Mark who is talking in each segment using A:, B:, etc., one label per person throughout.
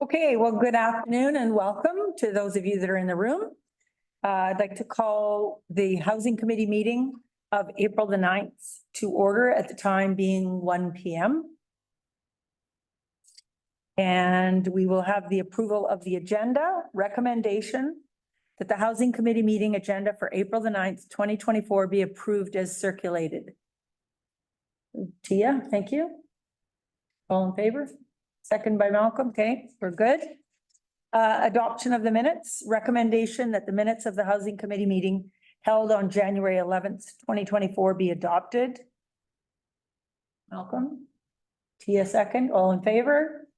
A: Okay, well, good afternoon and welcome to those of you that are in the room. I'd like to call the Housing Committee meeting of April the 9th to order at the time being 1 p.m. And we will have the approval of the agenda recommendation that the Housing Committee meeting agenda for April the 9th, 2024 be approved as circulated. Tia, thank you. All in favor? Second by Malcolm. Okay, we're good. Adoption of the minutes, recommendation that the minutes of the Housing Committee meeting held on January 11th, 2024 be adopted. Malcolm. Tia second, all in favor?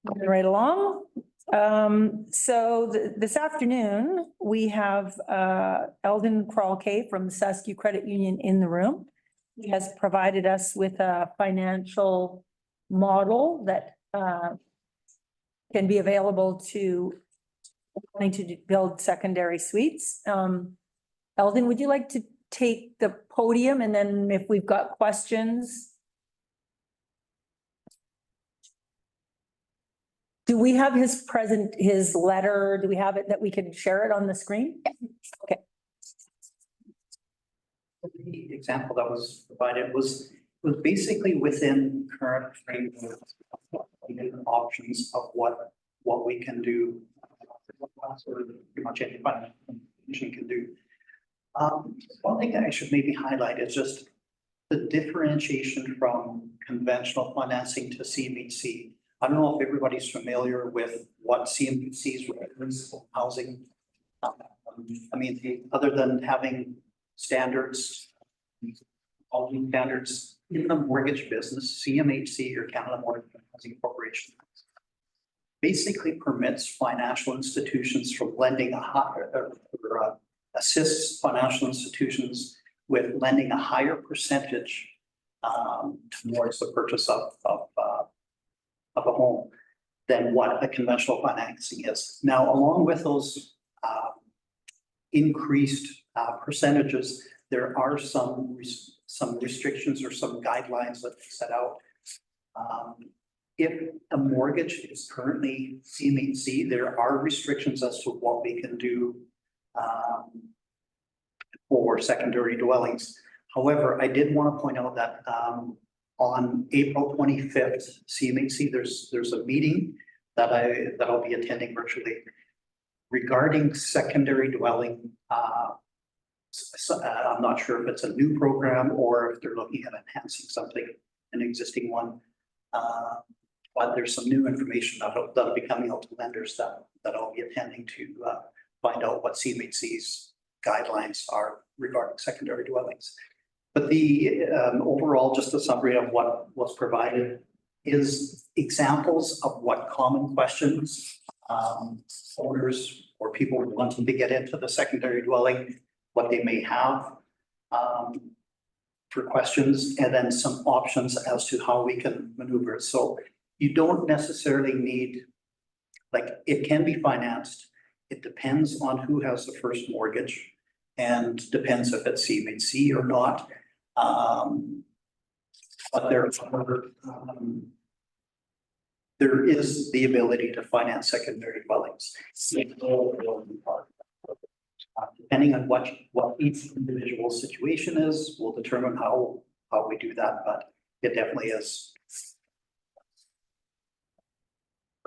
A: Moving right along. This afternoon, we have Eldon Kralke from the Saskatoon Credit Union in the room. He has provided us with a financial model that can be available to wanting to build secondary suites. Eldon, would you like to take the podium, and then if we've got questions? Do we have his letter? Do we have it that we can share it on the screen? Okay.
B: The example that was provided was basically within current framework options of what we can do, or pretty much any financial can do. One thing that I should maybe highlight is just the differentiation from conventional financing to CMHC. I don't know if everybody's familiar with what CMHC's requirements for housing. I mean, other than having standards, housing standards in the mortgage business, CMHC or Canada Mortgage Housing Corporation basically permits financial institutions from lending assists financial institutions with lending a higher percentage towards the purchase of a home than what a conventional financing is. Now, along with those increased percentages, there are some restrictions or some guidelines that set out. If a mortgage is currently CMHC, there are restrictions as to what we can do for secondary dwellings. However, I did want to point out that on April 25th, CMHC, there's a meeting that I'll be attending virtually regarding secondary dwelling. I'm not sure if it's a new program or if they're looking at enhancing something, an existing one. But there's some new information that'll be coming out to lenders that I'll be attending to find out what CMHC's guidelines are regarding secondary dwellings. But the overall, just a summary of what was provided is examples of what common questions owners or people wanting to get into the secondary dwelling, what they may have for questions, and then some options as to how we can maneuver it. So you don't necessarily need, like, it can be financed. It depends on who has the first mortgage and depends if it's CMHC or not. But there is the ability to finance secondary dwellings. Depending on what each individual situation is, will determine how we do that, but it definitely is.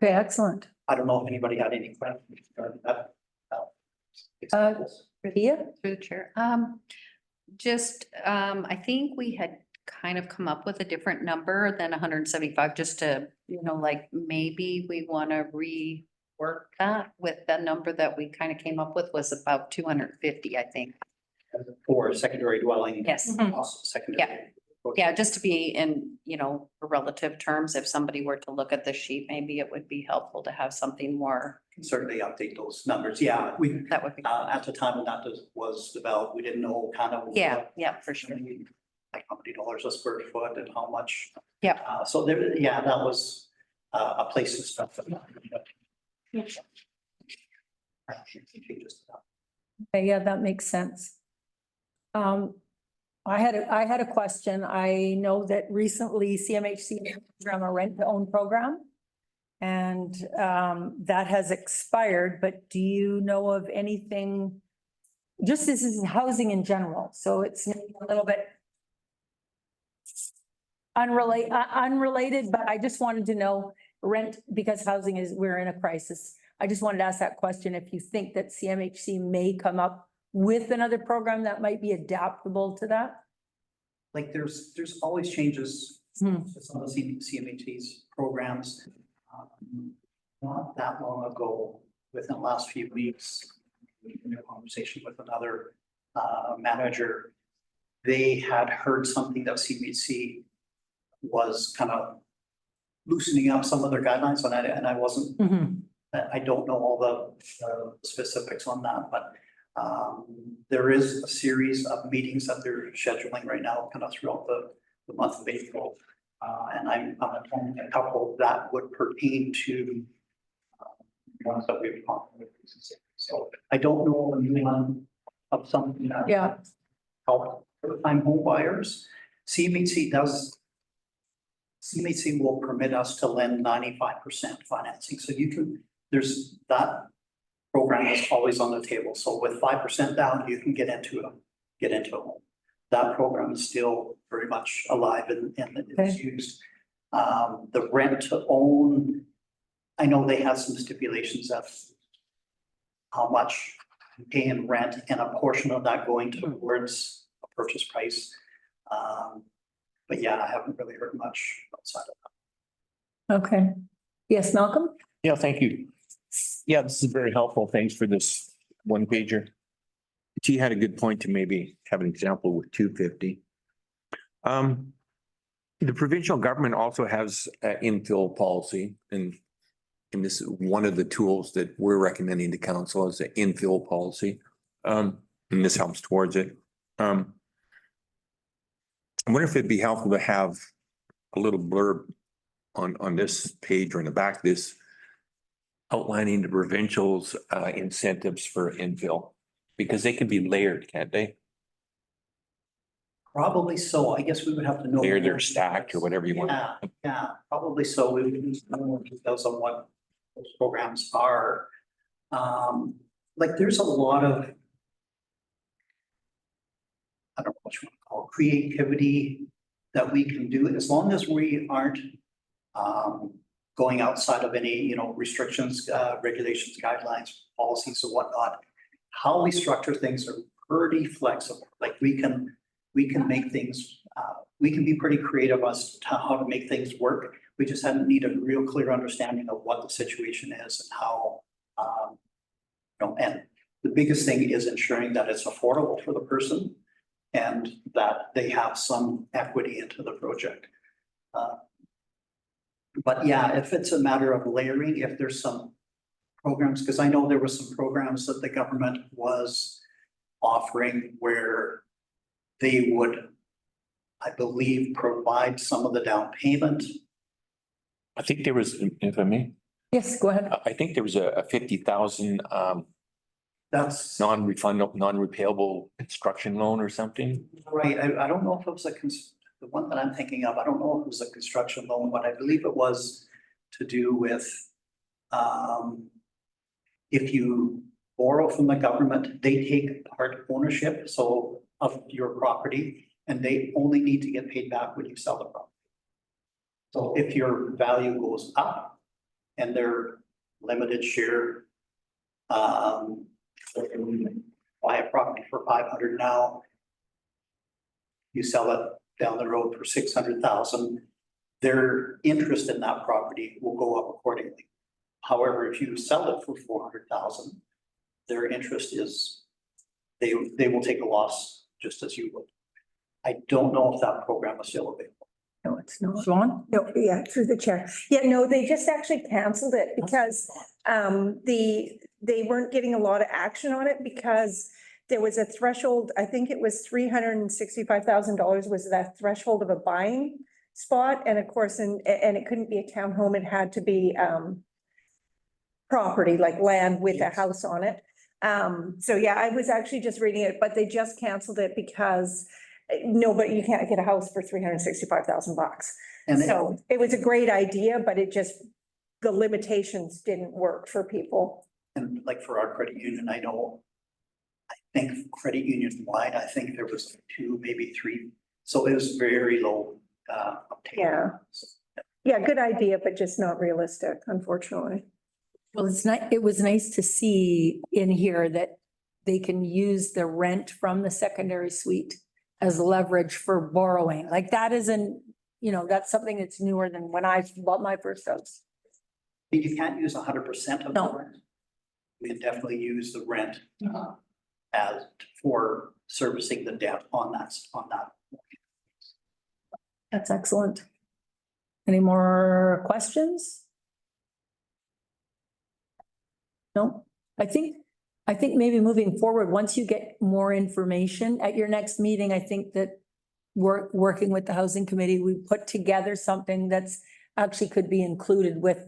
A: Okay, excellent.
B: I don't know if anybody had any questions regarding that.
A: Tia?
C: Through the chair. I think we had kind of come up with a different number than 175, just to, like maybe we want to rework that with the number that we kind of came up with was about 250, I think.
B: For secondary dwelling.
C: Yes.
B: Secondary.
C: Yeah, just to be in, relative terms, if somebody were to look at the sheet, maybe it would be helpful to have something more.
B: Can certainly update those numbers. Yeah,
C: That would be
B: at the time when that was developed, we didn't know kind of.
C: Yeah, for sure.
B: Like how many dollars a square foot and how much.
C: Yeah.
B: So there, that was a place to start.
A: Okay, yeah, that makes sense. I had a question. I know that recently CMHC program, a rent to own program. And that has expired, but do you know of anything? Just this is housing in general, so it's maybe a little bit unrelated, but I just wanted to know rent, because housing is, we're in a crisis. I just wanted to ask that question, if you think that CMHC may come up with another program that might be adaptable to that?
B: Like there's always changes
A: Hmm.
B: to some of the CMHT's programs. Not that long ago, within the last few weeks, in a conversation with another manager, they had heard something that CMHC was kind of loosening up some of their guidelines, and I wasn't,
A: Mhm.
B: I don't know all the specifics on that, but there is a series of meetings that they're scheduling right now, kind of throughout the month of April. And I'm attending a couple that would pertain to ones that we've talked with. So I don't know a new one of something that
A: Yeah.
B: help first-time home buyers. CMHC will permit us to lend 95% financing. So you can, there's that program is always on the table. So with 5% down, you can get into a home. That program is still very much alive and it's used. The rent to own, I know they have some stipulations of how much you pay in rent and a portion of that going towards a purchase price. But yeah, I haven't really heard much outside of
A: Okay. Yes, Malcolm?
D: Yeah, thank you. Yeah, this is very helpful. Thanks for this one pager. T had a good point to maybe have an example with 250. The provincial government also has an infill policy, and this is one of the tools that we're recommending to council is the infill policy. And this helps towards it. I wonder if it'd be helpful to have a little blurb on this page or in the back of this outlining the provincial's incentives for infill, because they can be layered, can't they?
B: Probably so. I guess we would have to know.
D: Layered or stacked or whatever you want.
B: Yeah, probably so. We would need to know more details on what those programs are. Like there's a lot of, I don't know what you want to call it, creativity that we can do as long as we aren't going outside of any, restrictions, regulations, guidelines, policies or whatnot. How we structure things are pretty flexible. Like we can make things, we can be pretty creative as to how to make things work. We just need a real clear understanding of what the situation is and how, and the biggest thing is ensuring that it's affordable for the person and that they have some equity into the project. But yeah, if it's a matter of layering, if there's some programs, because I know there were some programs that the government was offering where they would, I believe, provide some of the down payment.
D: I think there was, if I may,
A: Yes, go ahead.
D: I think there was a 50,000
B: That's
D: non-refundable, non-repayable construction loan or something.
B: right. I don't know if it was the one that I'm thinking of. I don't know if it was a construction loan, but I believe it was to do with if you borrow from the government, they take part ownership of your property, and they only need to get paid back when you sell the property. So if your value goes up and their limited share, buy a property for 500 now, you sell it down the road for 600,000, their interest in that property will go up accordingly. However, if you sell it for 400,000, their interest is, they will take a loss just as you would. I don't know if that program is still available.
A: No, it's not. Sean?
E: No, yeah, through the chair. Yeah, no, they just actually canceled it because they weren't getting a lot of action on it because there was a threshold, I think it was $365,000 was that threshold of a buying spot. And of course, and it couldn't be a townhome, it had to be property like land with a house on it. So yeah, I was actually just reading it, but they just canceled it because nobody, you can't get a house for $365,000.
B: And
E: So it was a great idea, but it just the limitations didn't work for people.
B: And like for our credit union, I think credit union wide, I think there was two, maybe three. So it was very low, uptake.
E: Yeah. Yeah, good idea, but just not realistic, unfortunately.
A: Well, it was nice to see in here that they can use the rent from the secondary suite as leverage for borrowing. Like that isn't, that's something that's newer than when I bought my first house.
B: You can't use 100% of the
A: No.
B: rent. We can definitely use the rent as for servicing the debt on that.
A: That's excellent. Any more questions? No, I think maybe moving forward, once you get more information at your next meeting, I think that working with the housing committee, we put together something that's actually could be included with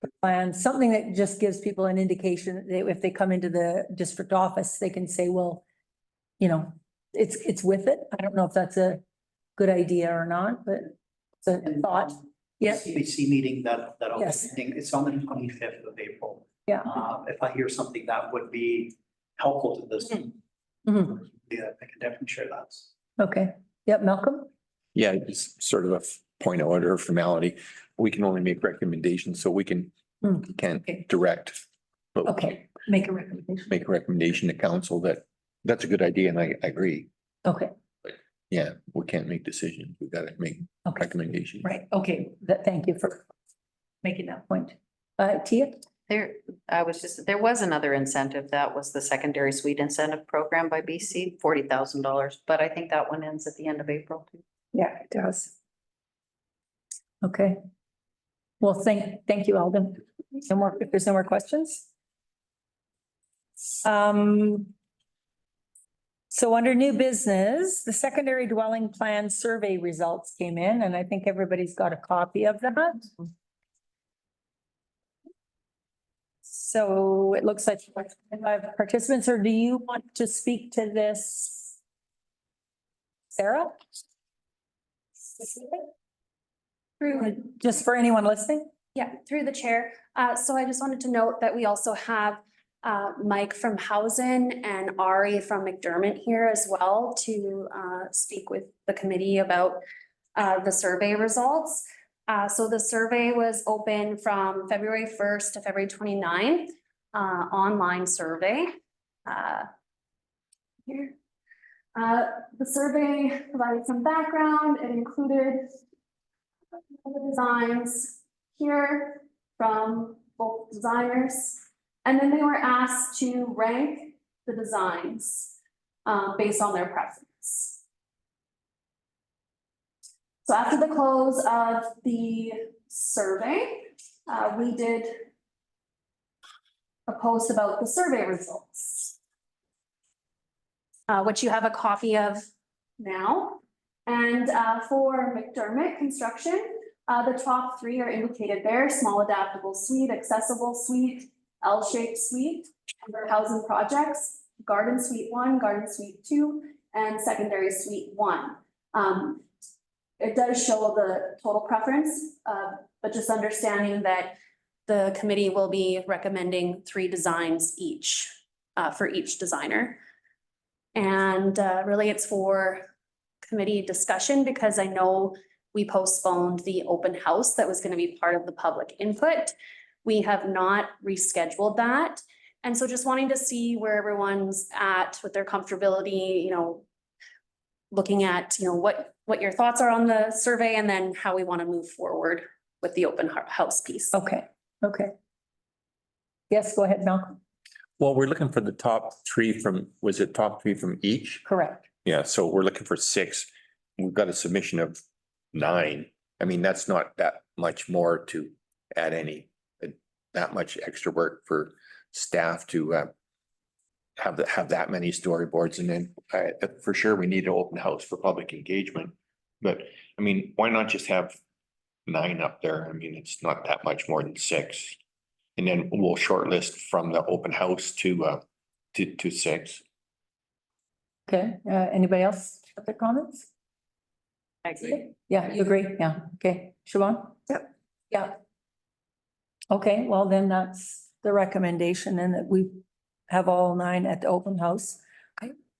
A: the plan, something that just gives people an indication that if they come into the district office, they can say, well, it's with it. I don't know if that's a good idea or not, but it's a thought. Yeah.
B: CBC meeting that
A: Yes.
B: thing, it's on the 25th of April.
A: Yeah.
B: If I hear something that would be helpful to this,
A: Mhm.
B: yeah, I can definitely share that.
A: Okay. Yep, Malcolm?
D: Yeah, it's sort of a point of order formality. We can only make recommendations, so we can't
A: Okay.
D: direct. But we
A: Okay,
D: can
A: make a recommendation.
D: make a recommendation to council that's a good idea and I agree.
A: Okay,
D: Yeah, we can't make decisions. We've got to make
A: okay,
D: recommendations.
A: right, okay, thank you for making that point. Tia?
C: There was another incentive. That was the secondary suite incentive program by BC, $40,000, but I think that one ends at the end of April too.
E: Yeah, it does.
A: Okay. Well, thank you, Alden. No more, if there's no more questions? So under new business, the secondary dwelling plan survey results came in, and I think everybody's got a copy of that. So it looks like 5 participants, or do you want to speak to this? Sarah? Just for anyone listening?
F: Yeah, through the chair. So I just wanted to note that we also have Mike from Housing and Ari from McDermott here as well to speak with the committee about the survey results. So the survey was open from February 1st to February 29th, online survey. Here. The survey provided some background. It included the designs here from both designers. And then they were asked to rank the designs based on their preference. So after the close of the survey, we did a post about the survey results, which you have a copy of now. And for McDermott Construction, the top 3 are indicated there: small adaptable suite, accessible suite, L-shaped suite. Under housing projects, garden suite 1, garden suite 2, and secondary suite 1. It does show the total preference, but just understanding that the committee will be recommending 3 designs each for each designer. And really it's for committee discussion, because I know we postponed the open house that was going to be part of the public input. We have not rescheduled that. And so just wanting to see where everyone's at with their comfortability, looking at, what your thoughts are on the survey, and then how we want to move forward with the open house piece.
A: Okay, okay. Yes, go ahead, Malcolm.
D: Well, we're looking for the top 3 was it top 3 from each?
A: Correct.
D: Yeah, so we're looking for 6. We've got a submission of 9. I mean, that's not that much more to add that much extra work for staff to have that many storyboards. And then for sure, we need an open house for public engagement. But I mean, why not just have 9 up there? I mean, it's not that much more than 6. And then we'll shortlist from the open house to 6.
A: Okay, anybody else have their comments?
C: I agree.
A: Yeah, you agree? Yeah, okay. Siobhan?
E: Yep.
A: Yeah, Okay, well, then that's the recommendation and that we have all 9 at the open house.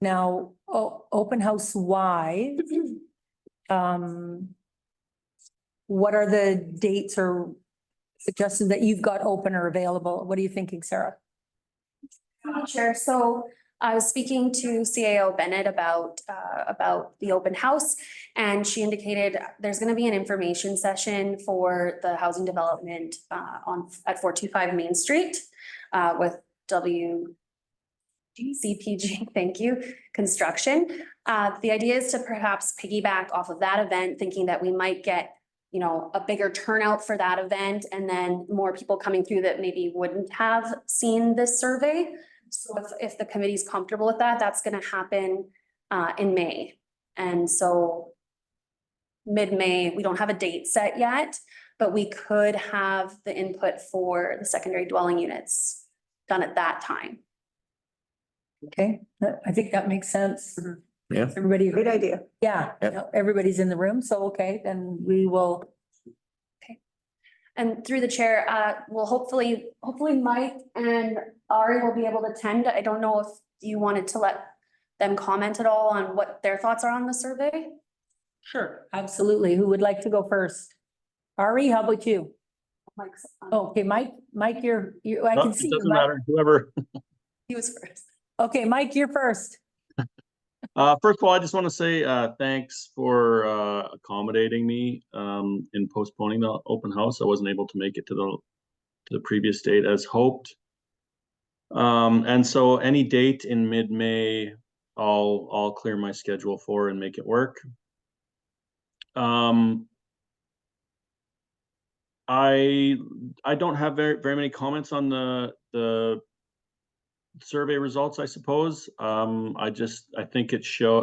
A: Now, open house wise, what are the dates or suggestions that you've got open or available? What are you thinking, Sarah?
F: Sure. So I was speaking to CAO Bennett about the open house. And she indicated there's going to be an information session for the housing development at 425 Main Street with CPG, thank you, construction. The idea is to perhaps piggyback off of that event, thinking that we might get, you know, a bigger turnout for that event and then more people coming through that maybe wouldn't have seen this survey. So if the committee's comfortable with that, that's gonna happen in May. And so mid-May, we don't have a date set yet, but we could have the input for the secondary dwelling units done at that time.
A: Okay, I think that makes sense.
D: Yeah.
A: Everybody,
E: Great idea.
A: yeah,
D: Yep.
A: everybody's in the room, so okay, then we will.
F: And through the chair, we'll hopefully Mike and Ari will be able to attend. I don't know if you wanted to let them comment at all on what their thoughts are on the survey.
A: Sure. Absolutely. Who would like to go first? Ari, how about you?
F: Mike's,
A: Okay, Mike, I
G: No,
A: can
G: it
A: see you,
G: doesn't
A: Mike.
G: matter, whoever.
F: he was first.
A: Okay, Mike, you're first.
G: First of all, I just want to say, thanks for, accommodating me, in postponing the open house. I wasn't able to make it to the previous date as hoped. And so any date in mid-May, I'll clear my schedule for and make it work. I don't have very many comments on the survey results, I suppose. I think it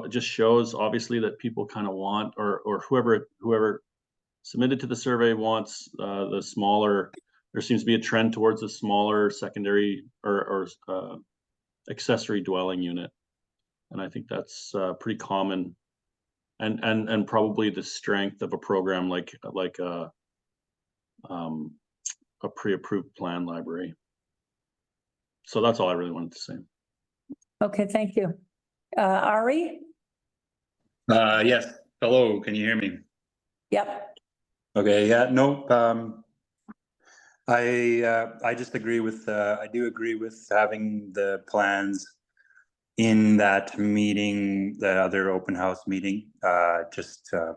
G: just shows obviously that people kind of want, or whoever submitted to the survey wants the smaller. There seems to be a trend towards a smaller secondary or accessory dwelling unit, and I think that's pretty common, and probably the strength of a program like a pre-approved plan library. So that's all I really wanted to say.
A: Okay, thank you. Ari?
H: Yes, hello, can you hear me?
A: Yep.
H: Okay, yeah, nope, I just agree with, I do agree with having the plans in that meeting, the other open house meeting, just to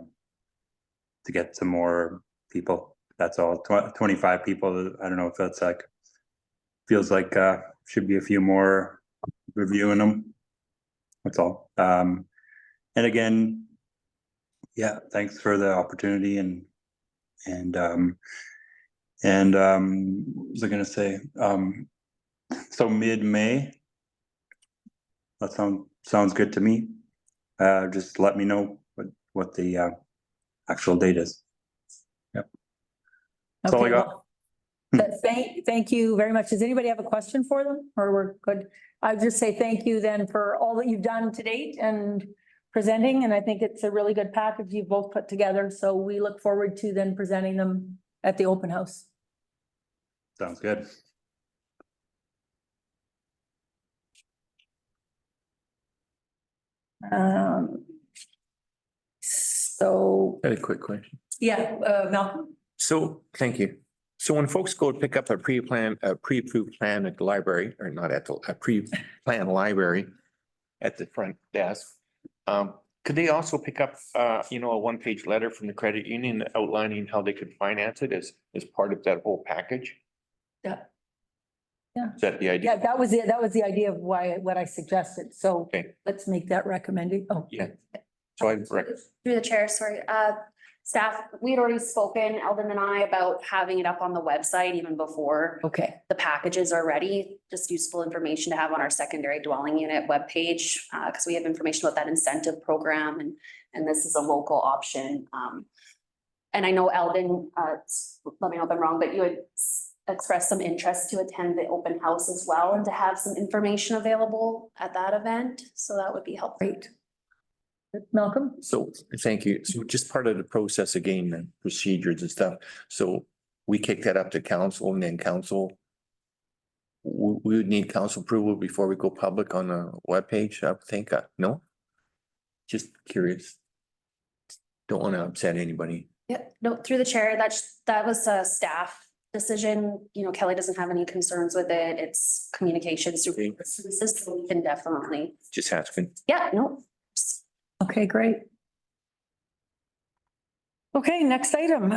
H: get some more people, that's all. 25 people, I don't know if that's like, feels like should be a few more reviewing them. That's all. And again, yeah, thanks for the opportunity and what was I gonna say? So mid-May. That sounds good to me. Just let me know what the actual date is. Yep. That's all I
A: Okay,
H: got.
A: well, thank you very much. Does anybody have a question for them or we're good? I'd just say thank you then for all that you've done to date and presenting. And I think it's a really good package you've both put together. So we look forward to then presenting them at the open house.
H: Sounds good.
A: So,
D: I had a quick question.
A: yeah, Malcolm?
D: So, thank you. So when folks go to pick up a pre-approved plan at the library, or not at a pre-plan library at the front desk, could they also pick up, a one-page letter from the credit union outlining how they could finance it as part of that whole package?
A: Yeah. Yeah.
D: Is that the idea?
A: Yeah, that was the idea of what I suggested. So
D: Okay.
A: let's make that recommendation. Oh.
D: Yeah. So
F: Through the chair, sorry, staff, we had already spoken, Eldon and I, about having it up on the website even before
A: Okay.
F: the packages are ready. Just useful information to have on our secondary dwelling unit webpage, because we have information about that incentive program and this is a local option. And I know Eldon, let me know if I'm wrong, but you had expressed some interest to attend the open house as well and to have some information available at that event. So that would be helpful.
A: Great. Malcolm?
D: So, thank you. So just part of the process again, the procedures and stuff. So we kick that up to council and then council. We would need council approval before we go public on the webpage, I would think, no? Just curious. Don't want to upset anybody.
I: Yeah, no, through the chair, that was a staff decision. You know, Kelly doesn't have any concerns with it. It's communications through
D: Okay.
I: services, so we can definitely,
D: Just asking.
I: yeah, no.
A: Okay, great. Okay, next item,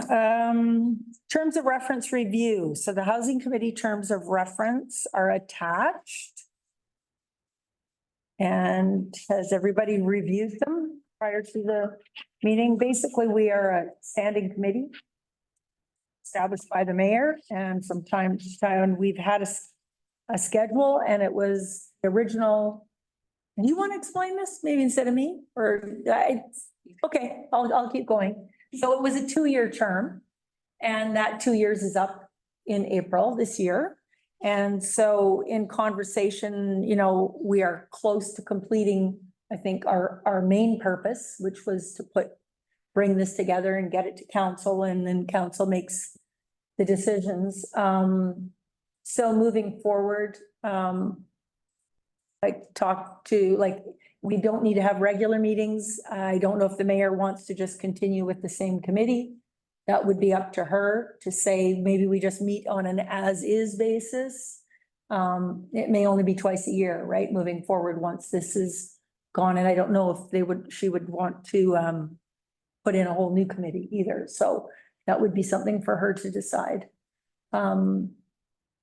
A: terms of reference review. So the housing committee terms of reference are attached. And has everybody reviewed them prior to the meeting? Basically, we are a standing committee established by the mayor, and from time to time, we've had a schedule, and it was the original. Do you want to explain this maybe instead of me? Or okay, I'll keep going. So it was a 2-year term, and that 2 years is up in April this year. And so in conversation, you know, we are close to completing, I think, our main purpose, which was to bring this together and get it to council, and then council makes the decisions. So moving forward, we don't need to have regular meetings. I don't know if the mayor wants to just continue with the same committee. That would be up to her to say, maybe we just meet on an as-is basis. It may only be twice a year, right? Moving forward, once this is gone, and I don't know if she would want to put in a whole new committee either. So that would be something for her to decide.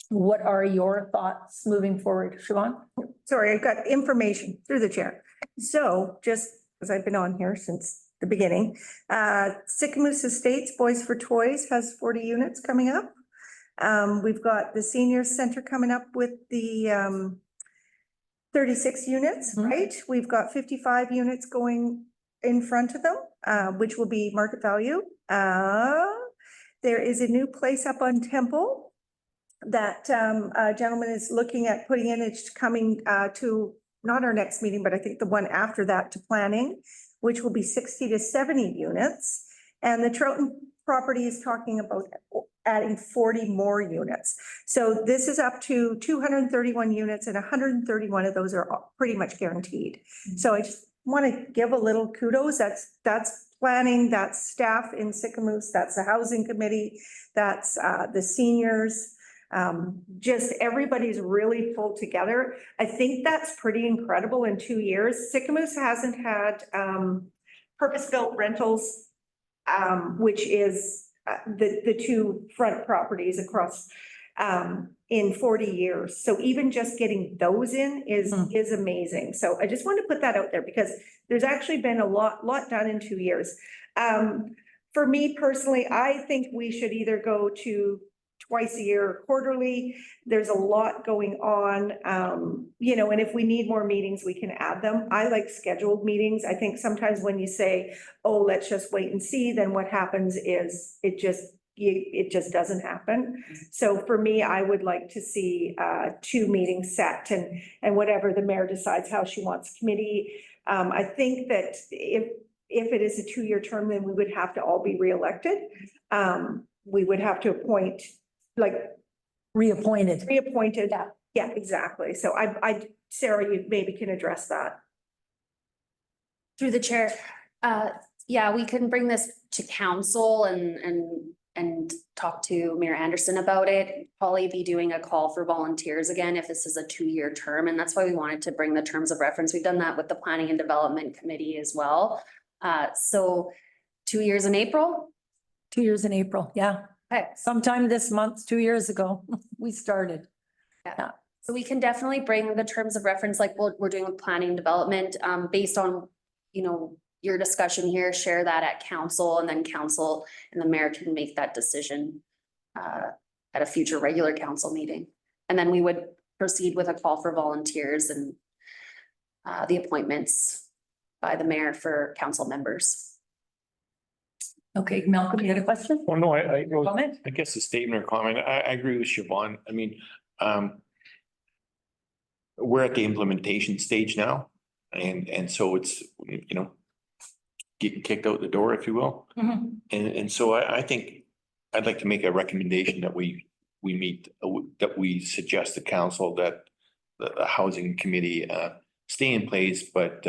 A: What are your thoughts moving forward, Siobhan?
E: Sorry, I've got information through the chair. So just as I've been on here since the beginning, Sycamoose Estates Boys for Toys has 40 units coming up. We've got the senior center coming up with the 36 units, right? We've got 55 units going in front of them, which will be market value. There is a new place up on Temple that a gentleman is looking at putting in. It's coming to not our next meeting, but I think the one after that, to planning, which will be 60 to 70 units. And the Trouton property is talking about adding 40 more units. So this is up to 231 units, and 131 of those are pretty much guaranteed. So I just want to give a little kudos. That's planning, that's staff in Sycamoose, that's the housing committee, that's the seniors. Just everybody's really pulled together. I think that's pretty incredible in 2 years. Sycamoose hasn't had purpose-built rentals, which is the two front properties across in 40 years. So even just getting those in is amazing. So I just want to put that out there because there's actually been a lot done in 2 years. For me personally, I think we should either go to twice a year or quarterly. There's a lot going on, you know, and if we need more meetings, we can add them. I like scheduled meetings. I think sometimes when you say, oh, let's just wait and see, then what happens is it just doesn't happen. So for me, I would like to see 2 meetings set, and whatever the mayor decides how she wants committee. I think that if it is a 2-year term, then we would have to all be reelected. We would have to appoint, like,
A: Reappointed.
E: Yeah, exactly. So Sarah, you maybe can address that.
I: Through the chair, yeah, we can bring this to council and talk to Mayor Anderson about it. Probably be doing a call for volunteers again if this is a 2-year term, and that's why we wanted to bring the terms of reference. We've done that with the Planning and Development Committee as well. So 2 years in April?
A: 2 years in April, yeah.
I: Okay.
A: Sometime this month, 2 years ago, we started.
I: Yeah. So we can definitely bring the terms of reference like we're doing with planning and development, based on, you know, your discussion here, share that at council, and then council and the mayor can make that decision at a future regular council meeting. And then we would proceed with a call for volunteers and the appointments by the mayor for council members.
A: Okay, Malcolm, you had a question?
D: Well, no,
A: Comment?
D: I guess a statement or comment. I agree with Siobhan. I mean, we're at the implementation stage now, and so it's, you know, getting kicked out the door, if you will. And so I think I'd like to make a recommendation that we meet, that we suggest to council that the housing committee stay in place, but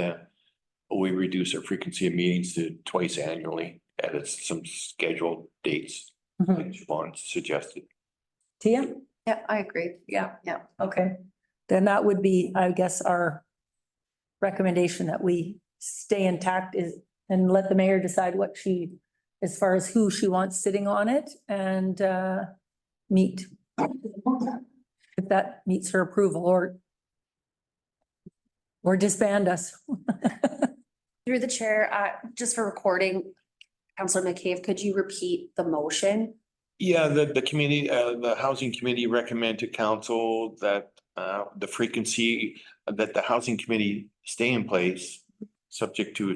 D: we reduce our frequency of meetings to twice annually at some scheduled dates, like Siobhan suggested.
A: Tia?
C: Yeah, I agree.
A: Yeah.
C: Yeah.
A: Okay, then that would be, I guess, our recommendation that we stay intact is, and let the mayor decide what she, as far as who she wants sitting on it and meet. If that meets her approval or disband us.
I: Through the chair, just for recording, Councillor McCabe, could you repeat the motion?
D: Yeah, the committee, the housing committee recommend to council that the frequency that the housing committee stay in place, subject to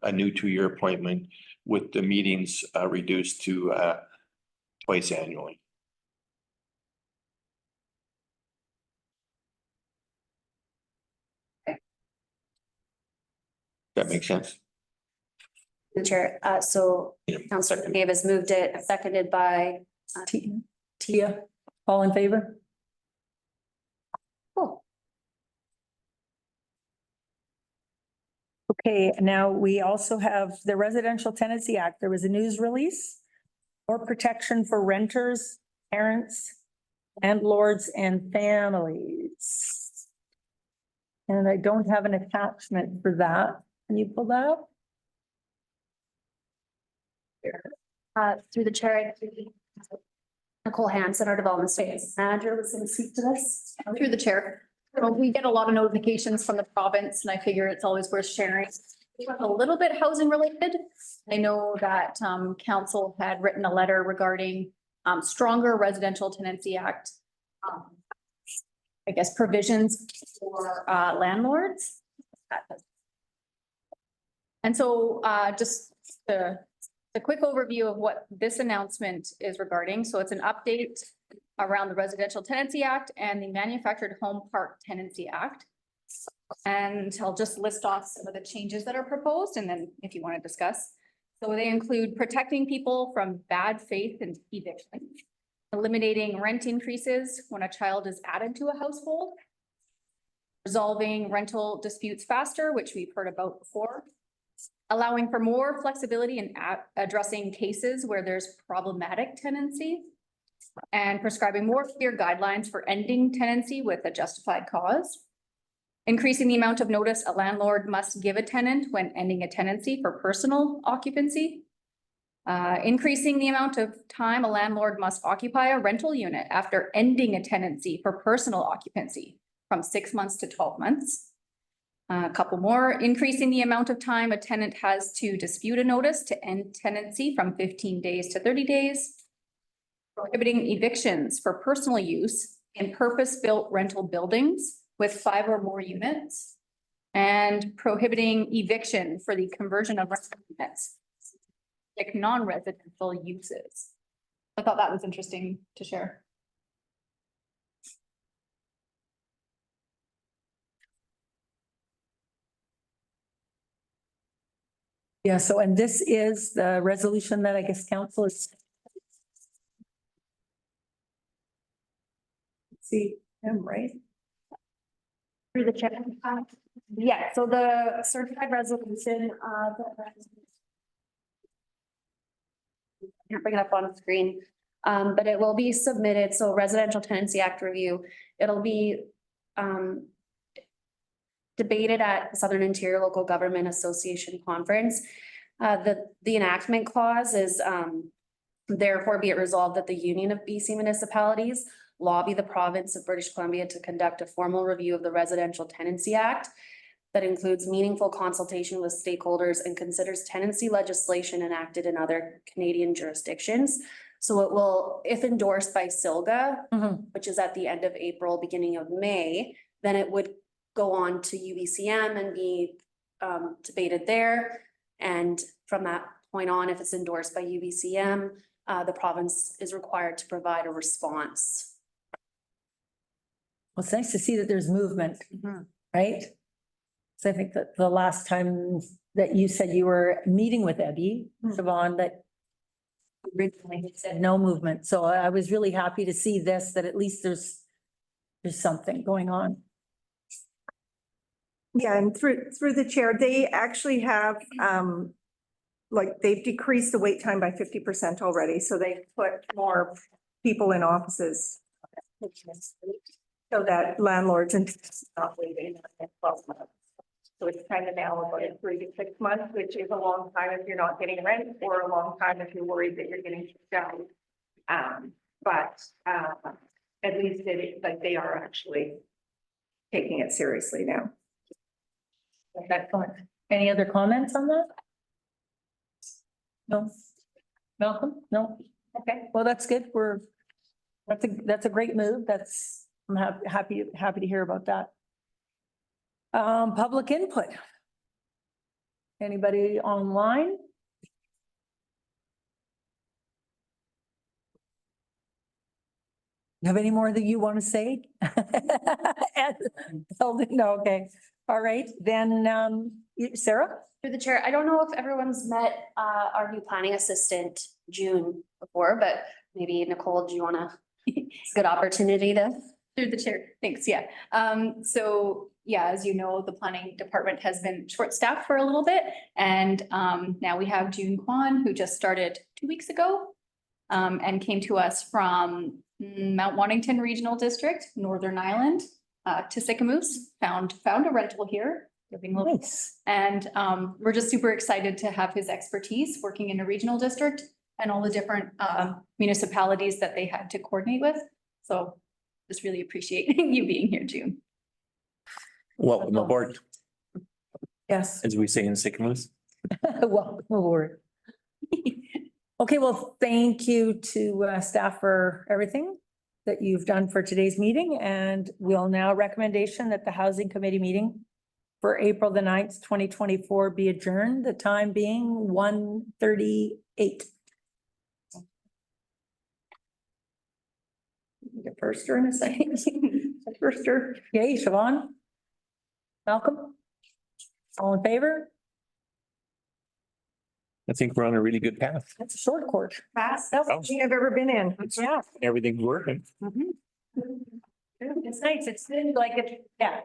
D: a new 2-year appointment, with the meetings reduced to twice annually. That makes sense?
I: The chair, so Councillor McCabe has moved it, seconded by
A: Tia, all in favor?
I: Cool.
A: Okay, now we also have the Residential Tenancy Act. There was a news release for protection for renters, parents, landlords, and families. And I don't have an attachment for that. Can you pull that up?
I: Through the chair, Nicole Hansen, our development space manager, was going to speak to this.
J: Through the chair. So we get a lot of notifications from the province and I figure it's always worth sharing. A little bit housing related. I know that council had written a letter regarding stronger Residential Tenancy Act. I guess provisions for landlords. And so just a quick overview of what this announcement is regarding. So it's an update around the Residential Tenancy Act and the Manufactured Home Park Tenancy Act. And I'll just list off some of the changes that are proposed and then if you want to discuss. So they include protecting people from bad faith and eviction, eliminating rent increases when a child is added to a household, resolving rental disputes faster, which we've heard about before, allowing for more flexibility in addressing cases where there's problematic tenancy, and prescribing more clear guidelines for ending tenancy with a justified cause, increasing the amount of notice a landlord must give a tenant when ending a tenancy for personal occupancy, increasing the amount of time a landlord must occupy a rental unit after ending a tenancy for personal occupancy from 6 months to 12 months. A couple more, increasing the amount of time a tenant has to dispute a notice to end tenancy from 15 days to 30 days. Prohibiting evictions for personal use in purpose-built rental buildings with 5 or more units. And prohibiting eviction for the conversion of rental units, like non-residential uses. I thought that was interesting to share.
A: Yeah, so, and this is the resolution that I guess council is. See him, right?
I: Through the chair. Yeah, so the certified resolution, can't bring it up on the screen, but it will be submitted. So Residential Tenancy Act review, it'll be debated at the Southern Interior Local Government Association Conference. The enactment clause is therefore be it resolved that the Union of BC Municipalities lobby the province of British Columbia to conduct a formal review of the Residential Tenancy Act that includes meaningful consultation with stakeholders and considers tenancy legislation enacted in other Canadian jurisdictions. So it will, if endorsed by SILGA, which is at the end of April, beginning of May, then it would go on to UBCM and be debated there. And from that point on, if it's endorsed by UBCM, the province is required to provide a response.
A: Well, it's nice to see that there's movement, right? So I think that the last time that you said you were meeting with Ebby, Siobhan, that originally had said no movement. So I was really happy to see this, that at least there's something going on.
E: Yeah, and through the chair, they actually have, like, they've decreased the wait time by 50% already, so they put more people in offices. So that landlords and not waiting 12 months. So it's kind of now about 3 to 6 months, which is a long time if you're not getting rent, or a long time if you're worried that you're getting kicked out. But at least like they are actually taking it seriously now.
A: Excellent. Any other comments on that? No? Malcolm? No? Okay, well, that's good. That's a great move. I'm happy to hear about that. Public input. Anybody online? You have any more that you want to say? No, okay. All right, then, Sarah?
I: Through the chair, I don't know if everyone's met our new planning assistant June before, but maybe Nicole, do you wanna? It's a good opportunity to.
J: Through the chair, thanks, yeah. So, yeah, as you know, the planning department has been short-staffed for a little bit. And now we have June Kwan, who just started 2 weeks ago. And came to us from Mount Waddington Regional District, Northern Ireland, to Sicamous, found a rental here. Living local.
A: Nice.
J: And we're just super excited to have his expertise working in a regional district and all the different municipalities that they had to coordinate with. So just really appreciate you being here, June.
D: Welcome aboard,
A: Yes.
D: as we say in Sycamoose.
A: Welcome aboard. Okay, well, thank you to staff for everything that you've done for today's meeting, and we'll now recommendation that the Housing Committee meeting for April the 9th, 2024 be adjourned, the time being 1:38. The first or in a second. First or, yay, Siobhan? Malcolm? All in favor?
D: I think we're on a really good path.
A: That's a short court.
E: Fast, that's what I've ever been in.
A: Yeah.
D: Everything's working.
A: It's nice. It's like, yeah.